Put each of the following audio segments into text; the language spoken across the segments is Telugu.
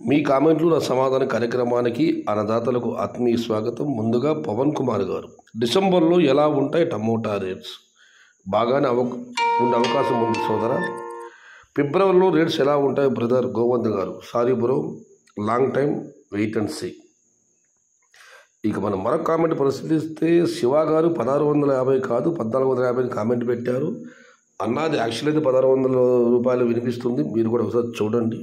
మీ కామెంట్లు నా సమాధాన కార్యక్రమానికి అన్నదాతలకు ఆత్మీయ స్వాగతం. ముందుగా పవన్ కుమార్ గారు, డిసెంబర్లో ఎలా ఉంటాయి టమోటా రేట్స్? బాగానే ఉండే అవకాశం ఉంది సోదరా. ఫిబ్రవరిలో రేట్స్ ఎలా ఉంటాయి బ్రదర్? గోవంత్ గారు, sorry bro, long time wait and see. ఇక మనం మరొక కామెంట్ పరిశీలిస్తే శివ గారు 1650 కాదు 1450 కామెంట్ పెట్టారు. అన్నది యాక్చువల్ అయితే 1600 రూపాయలు వినిపిస్తుంది, మీరు కూడా ఒకసారి చూడండి.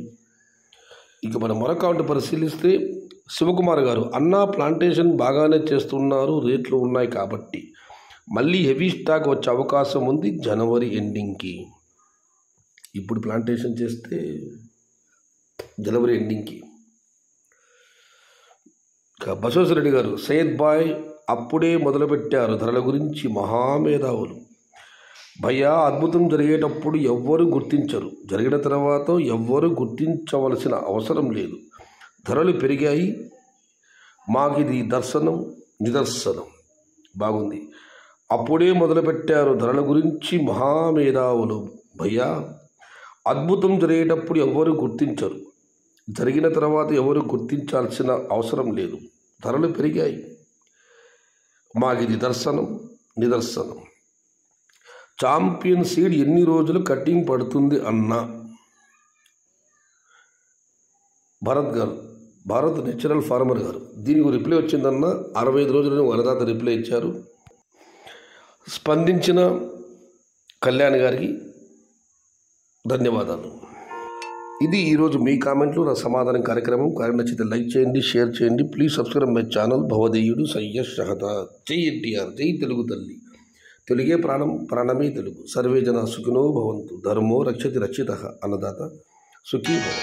ఇక మనం మరొక కామెంట్ పరిశీలిస్తే శివకుమార్ గారు, అన్న ప్లాంటేషన్ బాగానే చేస్తున్నారు, రేట్లు ఉన్నాయి కాబట్టి మళ్ళీ హెవీ స్టాక్ వచ్చే అవకాశం ఉంది జనవరి ఎండింగ్కి. ఇప్పుడు ప్లాంటేషన్ చేస్తే జనవరి ఎండింగ్కి. బసవేశ్వరరెడ్డి గారు, సయ్యద్ బాయ్ అప్పుడే మొదలుపెట్టారు ధరల గురించి, మహామేధావులు భయ్యా. అద్భుతం జరిగేటప్పుడు ఎవ్వరూ గుర్తించరు, జరిగిన తర్వాత ఎవ్వరూ గుర్తించవలసిన అవసరం లేదు. ధరలు పెరిగాయి, మాకిది నిదర్శనం. బాగుంది. అప్పుడే మొదలుపెట్టారు ధరల గురించి, మహామేధావులు భయ్యా. అద్భుతం జరిగేటప్పుడు ఎవ్వరూ గుర్తించరు, జరిగిన తర్వాత ఎవరు గుర్తించాల్సిన అవసరం లేదు. ధరలు పెరిగాయి, మాకిది నిదర్శనం. ఛాంపియన్ సీడ్ ఎన్ని రోజులు కటింగ్ పడుతుంది అన్న? భారత్ నేచురల్ ఫార్మర్ గారు, దీనికి రిప్లై వచ్చిందన్న. 65 రోజులని వరదాత రిప్లై ఇచ్చారు. స్పందించిన కళ్యాణ్ గారికి ధన్యవాదాలు. ఇది ఈరోజు మీ కామెంట్లు నా సమాధానం కార్యక్రమం. నచ్చితే లైక్ చేయండి, షేర్ చేయండి. Please subscribe my channel. భవదేయుడు సయ్యద్ షహదాద్. జై ఎన్టీఆర్, జై తెలుగు తల్లి. తెలుగే ప్రాణం, ప్రాణమే తెలుగు. సర్వే జన సుఖినో భవంతు. ధర్మో రక్షతి రక్షితః. అన్నదాత సుఖీ భవ.